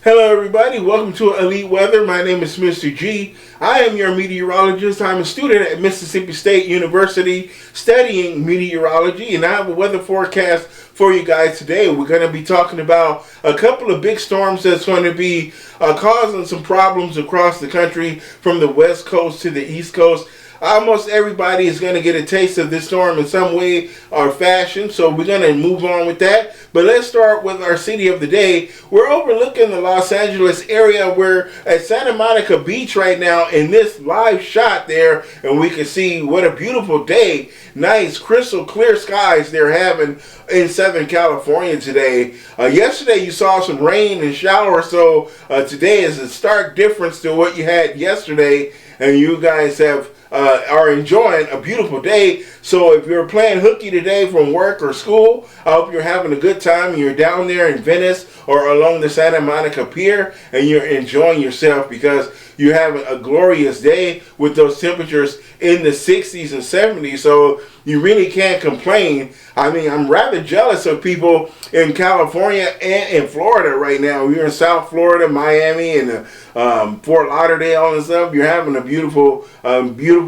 Hello everybody, welcome to Elite Weather. My name is Mr. G. I am your meteorologist. I'm a student at Mississippi State University studying meteorology, and I have a weather forecast for you guys today. We're going to be talking about a couple of big storms that's going to be causing some problems across the country from the west coast to the east coast. Almost everybody is going to get a taste of this storm in some way or fashion, so we're going to move on with that. But let's start with our city of the day. We're overlooking the Los Angeles area. We're at Santa Monica Beach right now in this live shot there, and we can see what a beautiful day. Nice, crystal clear skies they're having in Southern California today. Yesterday you saw some rain and showers, so today is a stark difference to what you had yesterday, and you guys are enjoying a beautiful day. So if you're playing hooky today from work or school, I hope you're having a good time and you're down there in Venice or along the Santa Monica Pier and you're enjoying yourself because you're having a glorious day with those temperatures in the 60s and 70s. So you really can't complain. I mean, I'm rather jealous of people in California and in Florida right now. You're in South Florida, Miami, and Fort Lauderdale and stuff. You're having a beautiful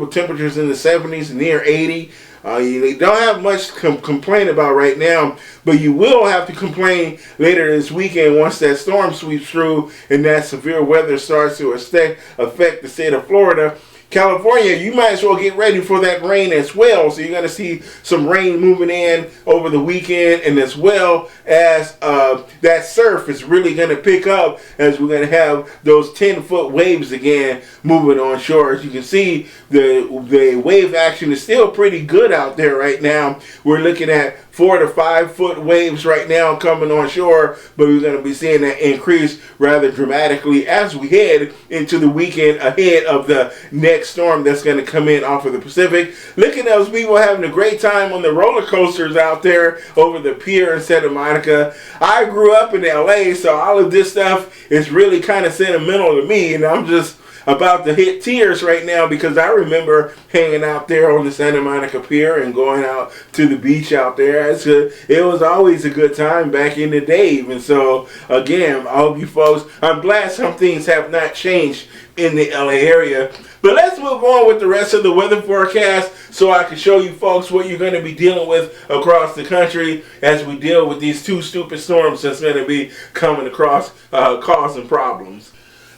temperatures in the 70s, near 80. You don't have much to complain about right now, but you will have to complain later this weekend once that storm sweeps through and that severe weather starts to affect the state of Florida. California, you might as well get ready for that rain as well. So you're going to see some rain moving in over the weekend, and as well as that surf is really going to pick up as we're going to have those 10-foot waves again moving on shore. As you can see, the wave action is still pretty good out there right now. We're looking at 4 to 5 foot waves right now coming on shore, but we're going to be seeing that increase rather dramatically as we head into the weekend ahead of the next storm that's going to come in off of the Pacific. Look at those people having a great time on the roller coasters out there over the pier in Santa Monica. I grew up in LA, so all of this stuff is really kind of sentimental to me, and I'm just about to hit tears right now because I remember hanging out there on the Santa Monica Pier and going out to the beach out there. It was always a good time back in the day even. So again, I hope you folks, I'm glad some things have not changed in the LA area. But let's move on with the rest of the weather forecast so I can show you folks what you're going to be dealing with across the country as we deal with these two stupid storms that's going to be coming across causing problems.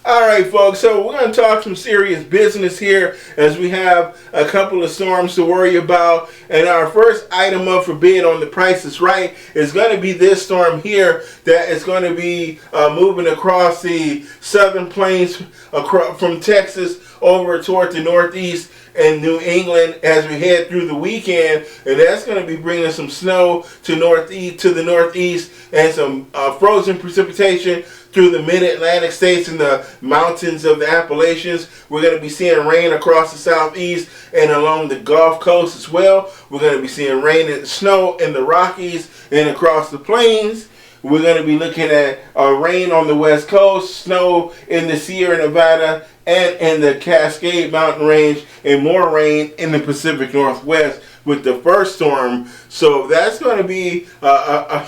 Alright folks, so we're going to talk some serious business here as we have a couple of storms to worry about. And our first item up for bid on The Price is Right is going to be this storm here that is going to be moving across the southern plains from Texas over toward the northeast and New England as we head through the weekend, and that's going to be bringing some snow to the northeast and some frozen precipitation through the mid-Atlantic states and the mountains of the Appalachians. We're going to be seeing rain across the southeast and along the Gulf Coast as well. We're going to be seeing rain and snow in the Rockies and across the plains. We're going to be looking at rain on the west coast, snow in the Sierra Nevada and in the Cascade Mountain Range, and more rain in the Pacific Northwest with the first storm. So that's going to be a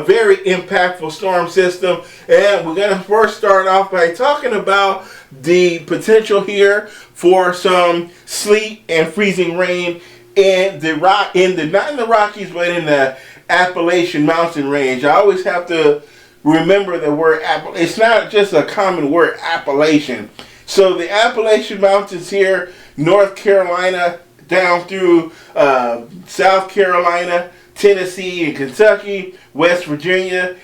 very impactful storm system. And we're going to first start off by talking about the potential here for some sleet and freezing rain in not in the Rockies, but in the Appalachian Mountain Range. I always have to remember the word it's not just a common word, Appalachian. So the Appalachian Mountains here, North Carolina down through South Carolina, Tennessee and Kentucky, West Virginia,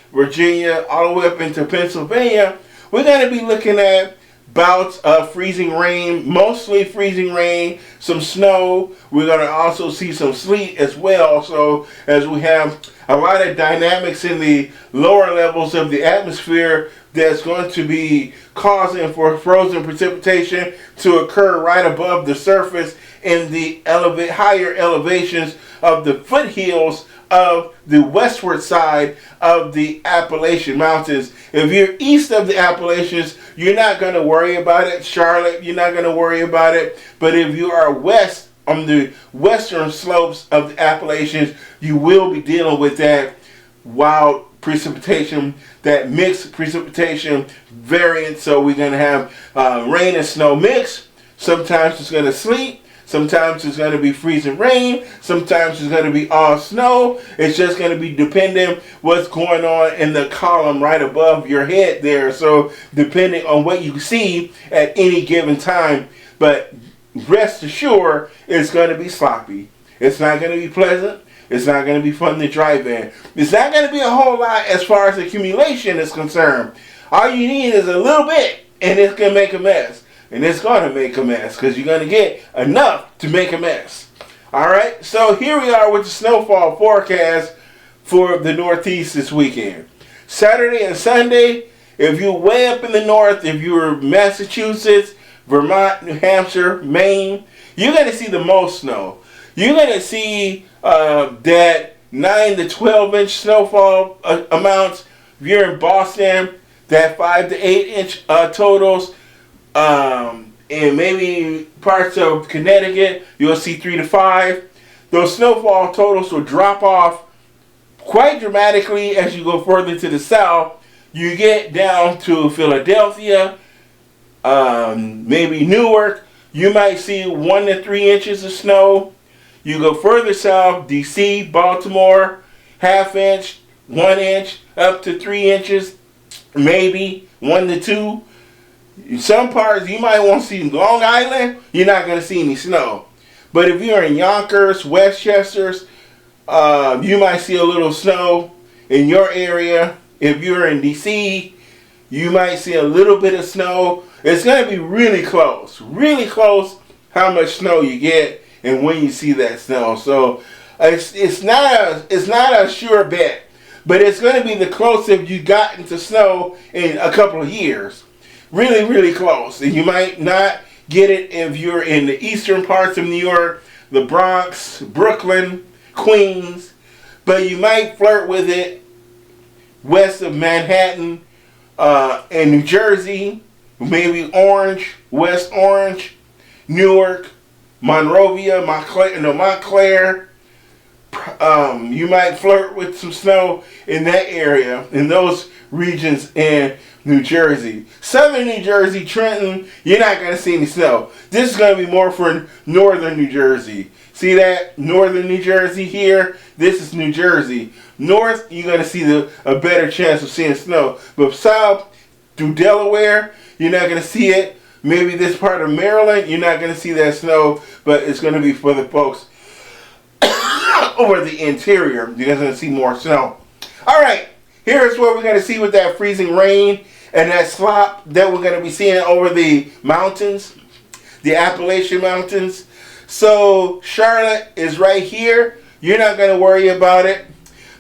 all the way up into Pennsylvania, we're going to be looking at bouts of freezing rain, mostly freezing rain, some snow. We're going to also see some sleet as well. So as we have a lot of dynamics in the lower levels of the atmosphere that's going to be causing for frozen precipitation to occur right above the surface in the higher elevations of the foothills of the westward side of the Appalachian Mountains. If you're east of the Appalachians, you're not going to worry about it. Charlotte, you're not going to worry about it. But if you are west on the western slopes of the Appalachians, you will be dealing with that wild precipitation, that mixed precipitation variant. So we're going to have rain and snow mix. Sometimes it's going to sleet. Sometimes it's going to be freezing rain. Sometimes it's going to be all snow. It's just going to be dependent what's going on in the column right above your head there. So depending on what you see at any given time. But rest assured, it's going to be sloppy. It's not going to be pleasant. It's not going to be fun to drive in. It's not going to be a whole lot as far as accumulation is concerned. All you need is a little bit, and it's going to make a mess. And it's going to make a mess because you're going to get enough to make a mess. All right, so here we are with the snowfall forecast for the Northeast this weekend. Saturday and Sunday, if you're way up in the north, if you're Massachusetts, Vermont, New Hampshire, Maine, you're going to see the most snow. You're going to see that 9 to 12 inch snowfall amounts. If you're in Boston, that 5 to 8 inch totals. And maybe parts of Connecticut, you'll see 3 to 5. Those snowfall totals will drop off quite dramatically as you go further to the south. You get down to Philadelphia, maybe Newark. You might see 1 to 3 inches of snow. You go further south, DC, Baltimore, ½ inch, 1 inch, up to 3 inches, maybe 1 to 2. In some parts, you might want to see Long Island, you're not going to see any snow. But if you're in Yonkers, Westchester, you might see a little snow in your area. If you're in DC, you might see a little bit of snow. It's going to be really close how much snow you get and when you see that snow. So it's not a sure bet, but it's going to be the closest you've gotten to snow in a couple of years. Really, really close. And you might not get it if you're in the eastern parts of New York, the Bronx, Brooklyn, Queens, but you might flirt with it west of Manhattan and New Jersey, maybe Orange, West Orange, Newark, Monrovia, Montclair. You might flirt with some snow in that area, in those regions in New Jersey. Southern New Jersey, Trenton, you're not going to see any snow. This is going to be more for northern New Jersey. See that? Northern New Jersey here. This is New Jersey. North, you're going to see a better chance of seeing snow. But south, through Delaware, you're not going to see it. Maybe this part of Maryland, you're not going to see that snow, but it's going to be for the folks over the interior. You're going to see more snow. All right, here's what we're going to see with that freezing rain and that slop that we're going to be seeing over the mountains, the Appalachian Mountains. So Charlotte is right here. You're not going to worry about it.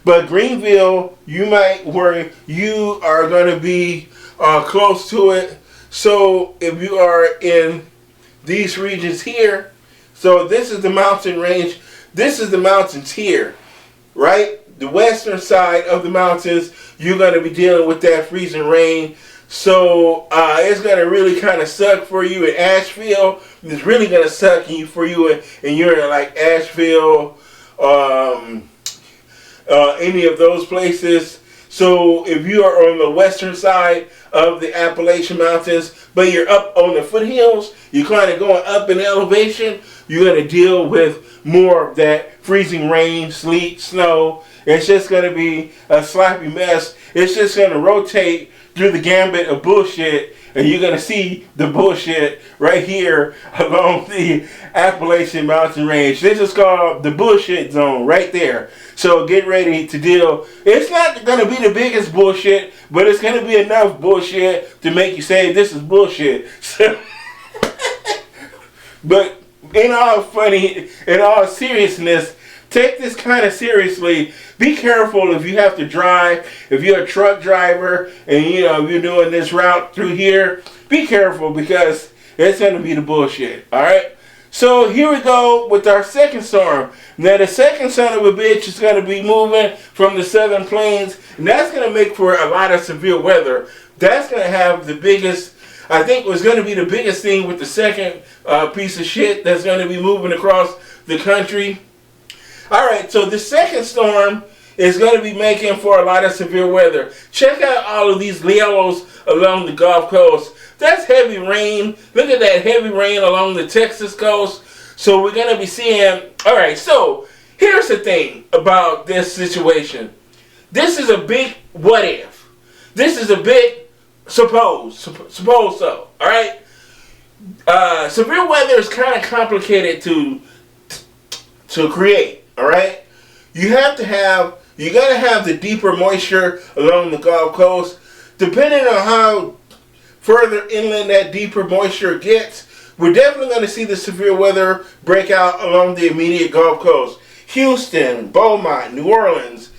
But Greenville, you might worry. You are going to be close to it. So if you are in these regions here, so this is the mountain range. This is the mountains here, right? The western side of the mountains, you're going to be dealing with that freezing rain. So it's going to really kind of suck for you in Asheville. It's really going to suck for you and you're in like Asheville, any of those places. So if you are on the western side of the Appalachian Mountains, but you're up on the foothills, you're kind of going up in elevation, you're going to deal with more of that freezing rain, sleet, snow. It's just going to be a sloppy mess. It's just going to rotate through the gambit of bullshit, and you're going to see the bullshit right here along the Appalachian Mountain Range. This is called the bullshit zone right there. So get ready to deal. It's not going to be the biggest bullshit, but it's going to be enough bullshit to make you say this is bullshit. But in all seriousness, take this kind of seriously. Be careful if you have to drive. If you're a truck driver and if you're doing this route through here, be careful because it's going to be the bullshit. All right. So here we go with our second storm. Now the second son of a bitch is going to be moving from the southern plains, and that's going to make for a lot of severe weather. That's going to have the biggest, I think was going to be the biggest thing with the second piece of shit that's going to be moving across the country. All right, so the second storm is going to be making for a lot of severe weather. Check out all of these yellows along the Gulf Coast. That's heavy rain. Look at that heavy rain along the Texas coast. So we're going to be seeing, all right, so here's the thing about this situation. This is a big what if. This is a big suppose so, all right? Severe weather is kind of complicated to create, all right? You gotta have the deeper moisture along the Gulf Coast. Depending on how further inland that deeper moisture gets, we're definitely going to see the severe weather break out along the immediate Gulf Coast. Houston, Beaumont, New Orleans,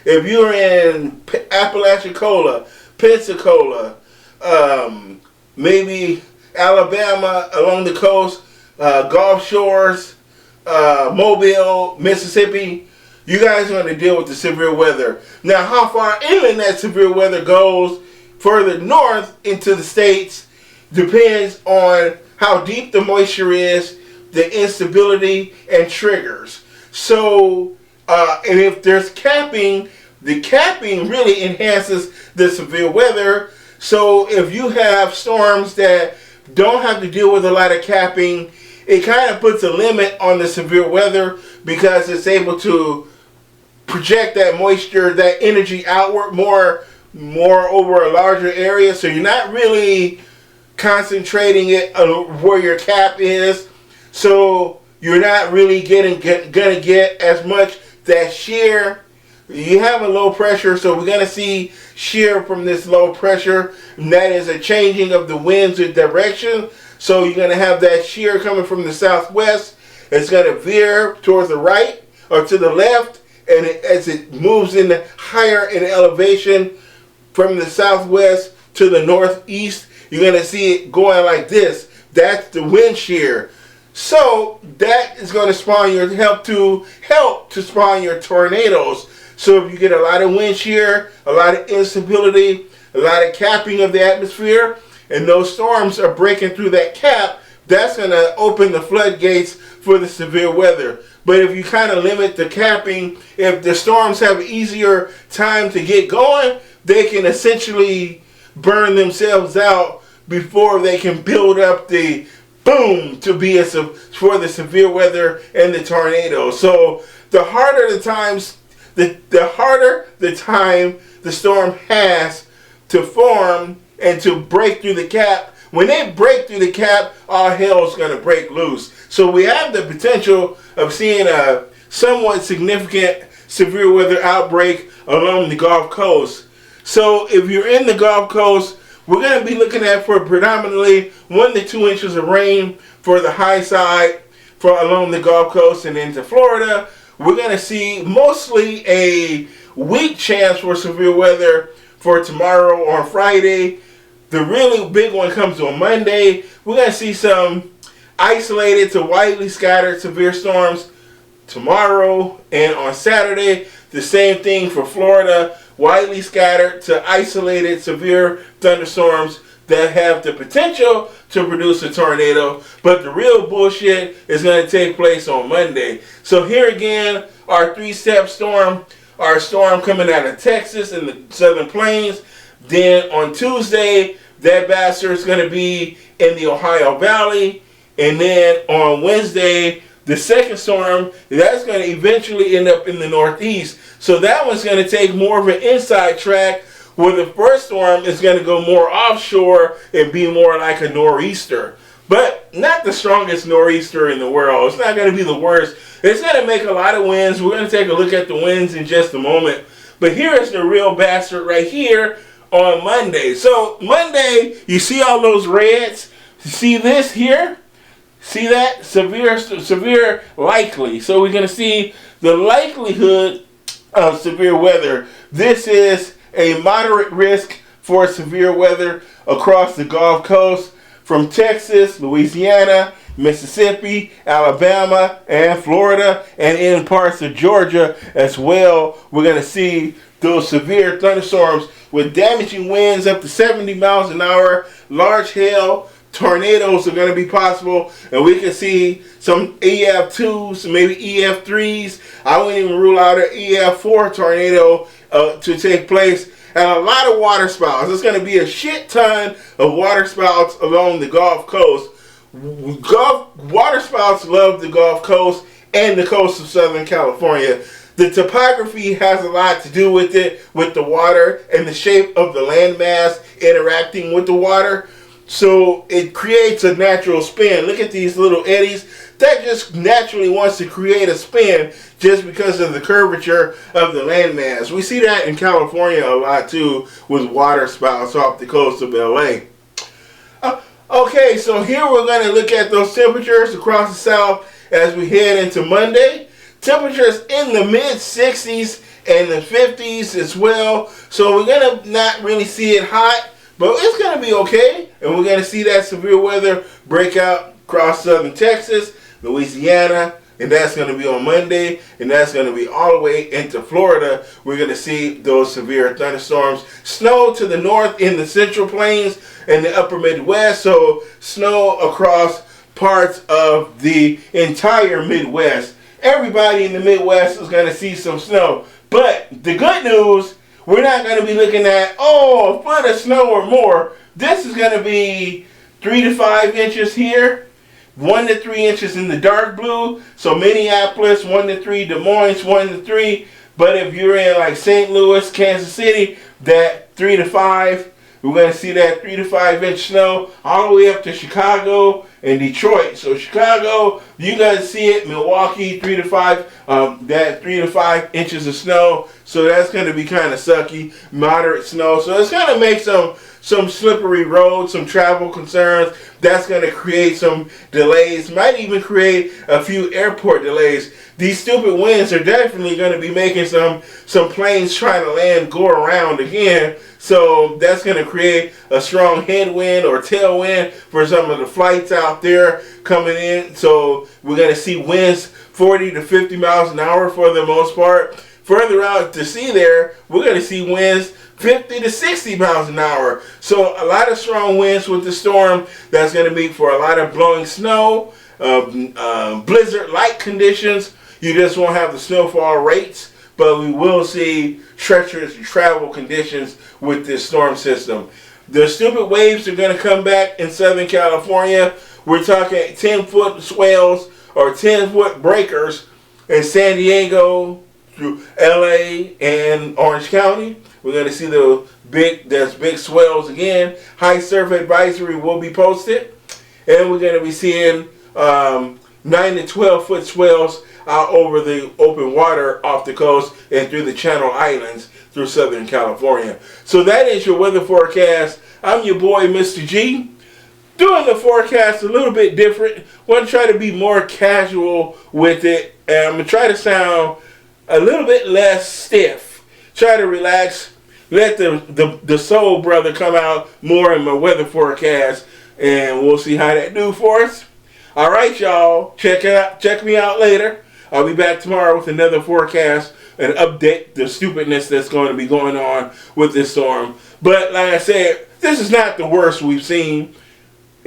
if you're in Appalachicola, Pensacola, maybe Alabama along the coast, Gulf Shores, Mobile, Mississippi, you guys are going to deal with the severe weather. Now, how far inland that severe weather goes further north into the states depends on how deep the moisture is, the instability, and triggers. So, and if there's capping, the capping really enhances the severe weather. So if you have storms that don't have to deal with a lot of capping, it kind of puts a limit on the severe weather because it's able to project that moisture, that energy outward more over a larger area. So you're not really concentrating it where your cap is. So you're not really gonna get as much that shear. You have a low pressure, so we're going to see shear from this low pressure, and that is a changing of the winds in direction. So you're going to have that shear coming from the southwest. It's going to veer towards the right or to the left, and as it moves in higher in elevation from the southwest to the northeast, you're going to see it going like this. That's the wind shear. So that is going to help to spawn your tornadoes. So if you get a lot of wind shear, a lot of instability, a lot of capping of the atmosphere, and those storms are breaking through that cap, that's going to open the floodgates for the severe weather. But if you kind of limit the capping, if the storms have easier time to get going, they can essentially burn themselves out before they can build up the boom to be for the severe weather and the tornado. So the harder the times, the harder the time the storm has to form and to break through the cap. When they break through the cap, all hell's going to break loose. So we have the potential of seeing a somewhat significant severe weather outbreak along the Gulf Coast. So if you're in the Gulf Coast, we're going to be looking at for predominantly 1 to 2 inches of rain for the high side along the Gulf Coast and into Florida. We're going to see mostly a weak chance for severe weather for tomorrow on Friday. The really big one comes on Monday. We're going to see some isolated to widely scattered severe storms tomorrow and on Saturday. The same thing for Florida, widely scattered to isolated severe thunderstorms that have the potential to produce a tornado, but the real bullshit is going to take place on Monday. So here again, our 3-step storm, our storm coming out of Texas and the Southern Plains. Then on Tuesday, that bastard is going to be in the Ohio Valley. And then on Wednesday, the second storm, that's going to eventually end up in the Northeast. So that one's going to take more of an inside track, where the first storm is going to go more offshore and be more like a nor'easter. But not the strongest nor'easter in the world. It's not going to be the worst. It's going to make a lot of winds. We're going to take a look at the winds in just a moment. But here is the real bastard right here on Monday. So Monday, you see all those reds? See this here? See that? Severe likely. So we're going to see the likelihood of severe weather. This is a moderate risk for severe weather across the Gulf Coast from Texas, Louisiana, Mississippi, Alabama, and Florida, and in parts of Georgia as well. We're going to see those severe thunderstorms with damaging winds up to 70 miles an hour, large hail, tornadoes are going to be possible, and we can see some EF2s, maybe EF3s. I wouldn't even rule out an EF4 tornado to take place, and a lot of water spouts. There's going to be a shit ton of water spouts along the Gulf Coast. Water spouts love the Gulf Coast and the coast of Southern California. The topography has a lot to do with it, with the water and the shape of the landmass interacting with the water. So it creates a natural spin. Look at these little eddies. That just naturally wants to create a spin just because of the curvature of the landmass. We see that in California a lot too, with water spouts off the coast of LA. Okay, so here we're going to look at those temperatures across the south as we head into Monday. Temperatures in the mid-60s and the 50s as well. So we're going to not really see it hot, but it's going to be okay. And we're going to see that severe weather break out across southern Texas, Louisiana, and that's going to be on Monday, and that's going to be all the way into Florida. We're going to see those severe thunderstorms. Snow to the north in the Central Plains and the upper Midwest, so snow across parts of the entire Midwest. Everybody in the Midwest is going to see some snow. But the good news, we're not going to be looking at, a foot of snow or more. This is going to be 3 to 5 inches here. 1 to 3 inches in the dark blue. So Minneapolis, 1 to 3. Des Moines, 1 to 3. But if you're in like St. Louis, Kansas City, that 3 to 5. We're going to see that 3 to 5 inch snow all the way up to Chicago and Detroit. So Chicago, you guys see it. Milwaukee, 3 to 5. That 3 to 5 inches of snow. So that's going to be kind of sucky. Moderate snow. So it's going to make some slippery roads, some travel concerns. That's going to create some delays. Might even create a few airport delays. These stupid winds are definitely going to be making some planes trying to land go around again. So that's going to create a strong headwind or tailwind for some of the flights out there coming in. So we're going to see winds 40 to 50 miles an hour for the most part. Further out to sea there, we're going to see winds 50 to 60 miles an hour. So a lot of strong winds with the storm. That's going to be for a lot of blowing snow, blizzard-like conditions. You just won't have the snowfall rates, but we will see treacherous travel conditions with this storm system. The stupid waves are going to come back in Southern California. We're talking 10-foot swells or 10-foot breakers in San Diego through LA and Orange County. We're going to see there's big swells again. High surf advisory will be posted. And we're going to be seeing 9 to 12 foot swells out over the open water off the coast and through the Channel Islands through Southern California. So that is your weather forecast. I'm your boy, Mr. G. Doing the forecast a little bit different. Want to try to be more casual with it. And I'm going to try to sound a little bit less stiff. Try to relax. Let the soul brother come out more in my weather forecast. And we'll see how that do for us. All right, y'all. Check me out later. I'll be back tomorrow with another forecast and update the stupidness that's going to be going on with this storm. But like I said, this is not the worst we've seen.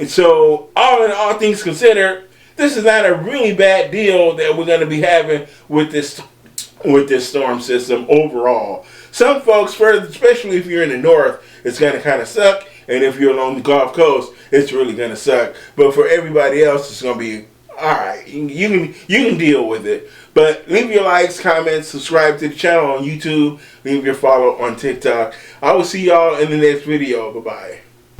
And so, all in all things considered, this is not a really bad deal that we're going to be having with this storm system overall. Some folks, especially if you're in the north, it's going to kind of suck. And if you're along the Gulf Coast, it's really going to suck. But for everybody else, it's going to be alright. You can deal with it. But leave your likes, comments, subscribe to the channel on YouTube, leave your follow on TikTok. I will see y'all in the next video. Bye-bye.